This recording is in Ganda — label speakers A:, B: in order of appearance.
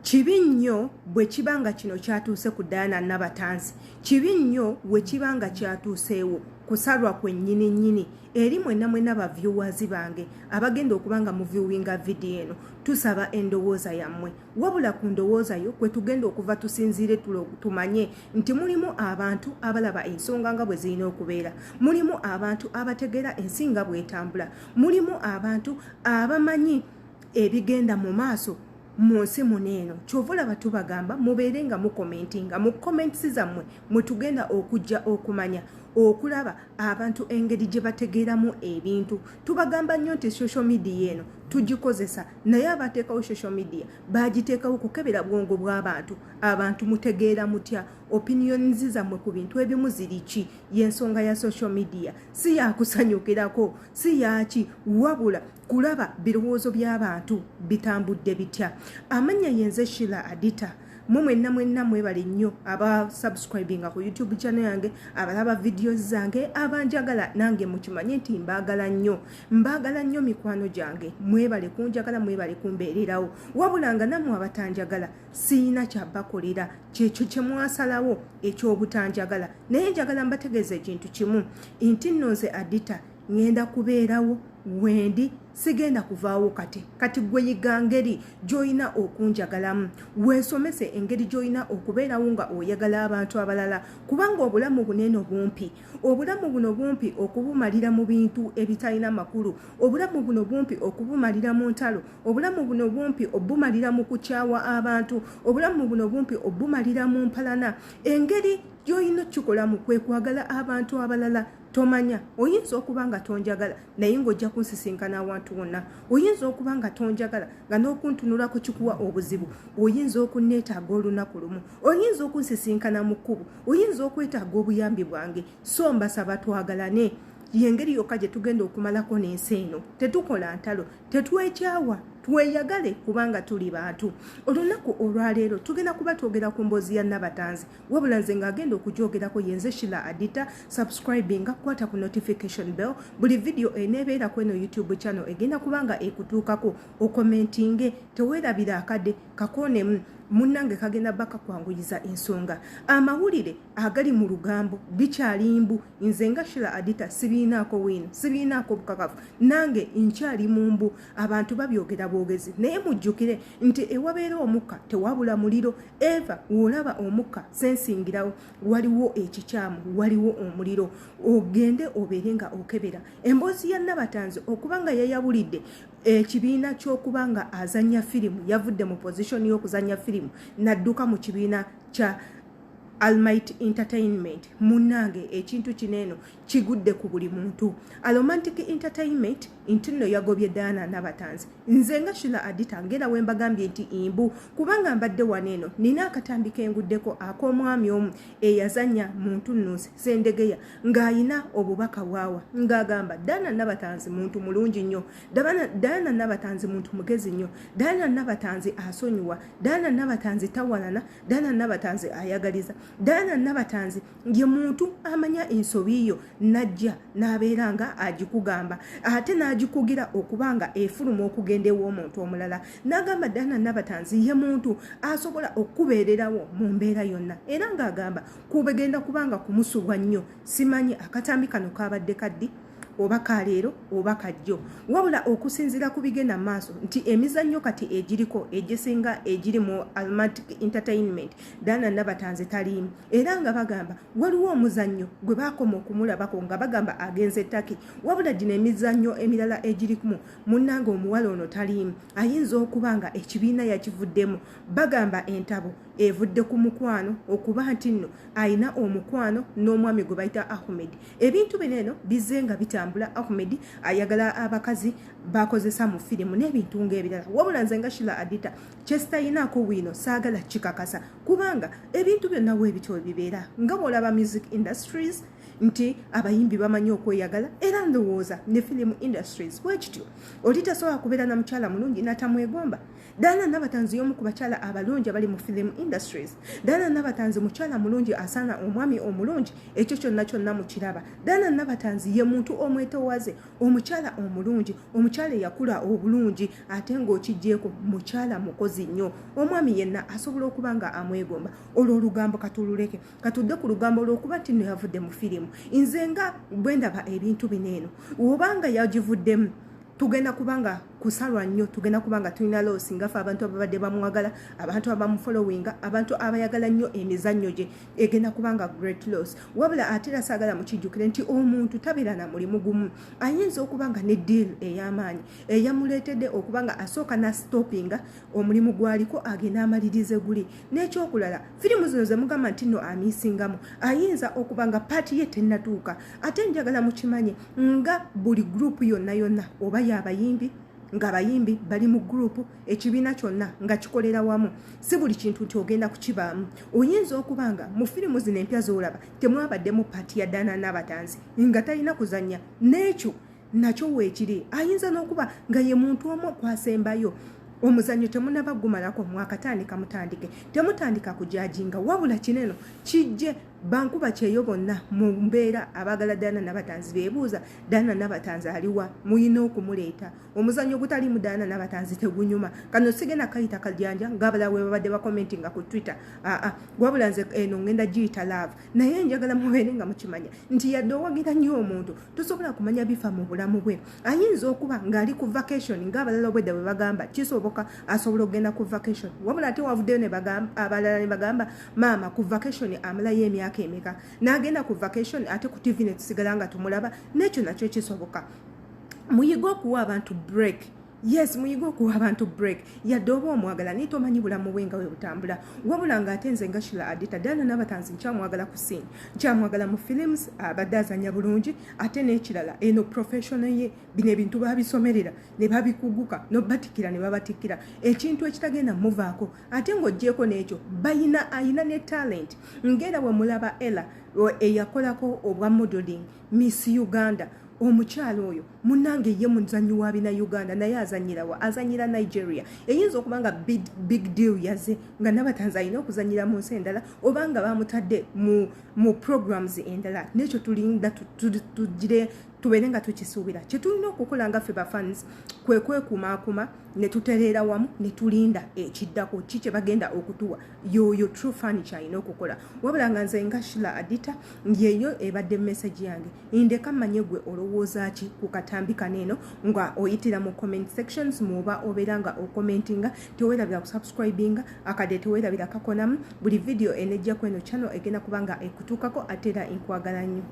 A: Kibi nnyo bwe kibanga kino kyatuuse ku Diana Nabatanzi. Kibi nnyo bwe kibanga kyatuusewo kusalwa kwennyini nnyini eri mwenna ba viewers bange abagenda okubanga mu viewinga video eno. Tusaba endowooza yammwe wabula ku ndowooza yo kwe tugenda okuva tusinziire tumanye nti mulimu abantu abalaba ensonga nga bwe zirina okubeera, mulimu abantu abategera ensinga bwetambula, mulimu abantu abamanyi ebigenda mu maaso munsi muneeno. Kyovula batubagamba mubeere nga mukomentinga mu comments zammwe mwetugenda okujja okumanya okulaba abantu engeri gye bategeeramu ebintu. Tubagamba nnyo nti social media eno tugikozesa, naye abateekawo social media bagiteekawo kukebera bwongo bw'abantu. Abantu mutegeera mutya? Opinions zammwe ku bintu ebimu ziri ki? Y'ensonga ya social media si yakusanyukirako, si yaki, wabula kulaba birowoozo by'abantu bitambudde bitya. Amanya yenze Shila Adita. Mwenna mwebale nnyo aba subscribing ku YouTube channel yange, abalaba videos zange, abanjagala nange mukimanye nti mbagala nnyo mikwano gyange. Mwebale kunjagala, mwebale kumbeererawo. Wabulanga namwe abatanjagala siina kyabakolera, kyekyo kye mwasalawo ekyobutanjagala. Naye njagala mbategeeze ekintu kimu nti nnoze Adita ngenda kubeerawo wendi, sigenda kuvaawo kati gwe yiga ngeri gy'olina okunjagalamu, weesomese engeri gy'olina okubeerawo nga oyagala abantu abalala, kubanga obulamu bunene bumpi. Obulamu buno bumpi okubumalira mu bintu ebitalina makulu, obulamu buno bumpi okubumalira mu ntalo, obulamu buno bumpi obumalira mu kukyawa abantu, obulamu buno bumpi obumalira mu mpalana. Engeri gy'olina kikolamu kwe kwagala abantu abalala. Tomanya oyinza okuba nga tonjagala naye ng'ojja kunsisinkana awantu wonna. Oyinza okuba nga tonjagala nga n'okuntunulako kikuwa obuzibu. Oyinza okunneetaaga olunaku lumu, oyinza okunsisinkana mu kkubo, oyinza okwetaaga obuyambi bwange. So mbasaba twagalane, yengeri yokka gye tugenda okumalako n'ensi eno. Tetukola ntalo, tetwekyawa, tweyagale kubanga tuli bantu. Olunaku olwaleero tugenda kuba twogera ku mboozi ya Nabatanzi, wabula nze ng'agenda okugyogerako yenze Shila Adita. Subscribing, kwata ku notification bell, buli video eneebeera ku eno YouTube channel egenda kubanga ekutuukako. Okomentinge, teweerabira akadde kakoonemu munnange kagenda baka kwanguyiza ensonga. Amawulire agali mu lugambo bikyali mbu. Nze nga Shila Adita sibiinaako wino, sibiinaako bukakafu, nange nkyali mu mbu. Abantu babyogera bwogezi, naye mujjukire nti ewabeera omukka tewabula muliro. Eva olaba omukka sensingirawo, waliwo ekikyamu, waliwo omuliro. Ogende obeere nga okebera. Emboozi ya Nabatanzi okubanga yayabulidde ekibiina ky'okubanga azanya firimu, yavudde mu position y'okuzanya firimu nadduka mu kibiina kya Almighty Entertainment. Munnange ekintu kineno kigudde ku buli muntu. Romantic Entertainment intino yagobye Diana Nabatanzi. Nze nga Shila Adita ngera we mbagambye nti imbu kubanga mbadde waneno nina akatambi kenguddeko ak'omwami omu eyazanya muntu nnusi Sendegeya ng'ayina obubaka bwawa ng'agamba Diana Nabatanzi muntu mulungi nnyo, Diana Nabatanzi muntu mugezi nnyo, Diana Nabatanzi asonyiwa, Diana Nabatanzi tawalana, Diana Nabatanzi ayagaliza, Diana Nabatanzi ye muntu amanya ensobi yo najja n'abeera nga agikugamba ate n'agikugira okubanga efuluma okugenda ew'omuntu omulala. N'agamba Diana Nabatanzi ye muntu asobola okubeererawo mu mbeera yonna, era ng'agamba kubegenda kubanga kumusubwa nnyo. Simanyi akatambi kano kabadde kaddi oba kaleero oba kajjo, wabula okusinzira ku bigenda maaso nti emizannyo kati egiriko egisinga egiri mu Almighty Entertainment Diana Nabatanzi taliimu, era nga bagamba waliwo omuzannyo gwe baakoma okumulabako nga bagamba agenze Taki, wabula gino emizannyo emirala egirikumu munnange omuwala ono taliimu. Ayinza okuba nga ekibiina yakivuddemu, bagamba entabo evudde ku mukwano okuba nti nno ayina omukwano n'omwami gwe bayita Ahmed. Ebintu bineno bizenga bitambula. Ahmed ayagala abakazi bakozesa mu firimu n'ebintu ng'ebirala, wabula nze nga Shila Adita kyesitayinaako wino saagala kikakasa kubanga ebintu byonna weebityo bibeera nga bw'olaba music industries nti abayimbi bamanyi okweyagala, era ndowooza ne film industries bwekityo. Oli tasobola kubeera na mukyala mulungi n'atamwegomba. Diana Nabatanzi y'omu ku bakyala abalungi abali mu film industries. Diana Nabatanzi mukyala mulungi asaana omwami omulungi, ekyo kyonna mu kiraba. Diana Nabatanzi ye muntu omwetowaze, omukyala omulungi, omukyala yakula obulungi ate ng'okijjeeko mukyala mukozi nnyo. Omwami yenna asobola okuba nga amwegomba. Olwo olugambo katululeke, katudde ku lugambo olw'okuba nti nno yavudde mu firimu. Nze nga bwe ndaba ebintu bineeno, obanga yagivuddemu tugenda kubanga kusalwa nnyo, tugenda kubanga tulina loosi ngafe abantu ababadde bamwagala, abantu abamufollowinga, abantu abayagala nnyo emizannyo gye, egenda kubanga great loss. Wabula ate era saagala mukijjukire nti omuntu tabeera na mulimu gumu. Ayinza okubanga ne deal ey'amaanyi eyamuleetedde okubanga asooka na stoppinga omulimu gwaliko agenda amalirize guli. N'ekyokulala, firimu zino ze mugamba nti nno amiisingamu, ayinza okubanga paati ye tennatuuka. Ate njagala mukimanye nga buli gurupu yonna oba y'abayimbi nga abayimbi bali mu gurupu, ekibiina kyonna nga kikolera wamu, si buli kintu nti ogenda kukibaamu. Oyinza okubanga mu firimu zino empya z'olaba temwabaddemu paati ya Diana Nabatanzi nga talina kuzannya, n'ekyo nakyo weekiri. Ayinza n'okuba nga ye muntu omu kwasembayo. Omuzannyo temunaba gumalako, mwakatandika mutandike, temutandika kujajinga, wabula kineno kijje bankuba kyeyo bonna mu mbeera abagala Diana Nabatanzi beebuuza Diana Nabatanzi aliwa, muyina okumuleeta. Omuzannyo gutali mu Diana Nabatanzi tegunyuma. Kano sigenda kayita kaljanja ngabala we babadde bakomentinga ku Twitter. Wabula nze eno ngenda giyita love. Naye njagala mubeere nga mukimanya nti yadde owagira nnyo omuntu tosobola kumanya bifa mu bulamu bwe. Ayinza okuba ng'ali ku vacation ng'abalala obwedda bwe bagamba kisoboka asobola okugenda ku vacation, wabula ate wavuddeyo ne bagamba abalala ne bagamba maama ku vacation amalayo emyaka emeka, n'agenda ku vacation ate ku TV ne tusigala nga tumulaba. N'ekyo nakyo kisoboka. Muyiga okuwa abantu break. Yes, muyiga okuwa abantu break. Yadde oba omwagala naye tomanyi bulamu bwe nga bwe butambula. Wabula ng'ate nze nga Sheila Adita, Diana Nabatanzi nkyamwagala ku scene, nkyamwagala mu films, abadde azanya bulungi, ate n'ekirala eno professional ye, bino ebintu babisomerera ne babikuguka n'obatikira ne babatikira, ekintu ekitagenda muvaako. Ate ng'oggyeko n'ekyo ayina ne talent. Ngera bwe mulaba Ella eyakolako obwa modeling Miss Uganda, omukyalo oyo munange ye muzanyi wa bina Uganda naye azanyira Nigeria. Eyinza okuba nga big deal yaze nga Nabatanzi alina okuzanyira mu nsi endala oba nga bamutadde mu programs endala. N'ekyo tulinda tugire tubeere nga tukisuubira. Kye tulina okukola nga ffe bafans kwe kwekuumaakuma ne tutereera wamu ne tulinda ekiddako ki kye bagenda okutuwa. Yoyo true fan kyalina okukola. Wabula nga nze nga Sheila Adita yeeyo ebadde message yange. Indeka mmanye gwe olowooza ki ku katambi kaneeno nga oyitira mu comment sections muba obeera nga okomentinga. Teweerabira kusubscribinga, akadde teweerabira kakonamu. Buli video enejja kweno channel egenda kubanga ekutuukako ate era enkwagala nnyo.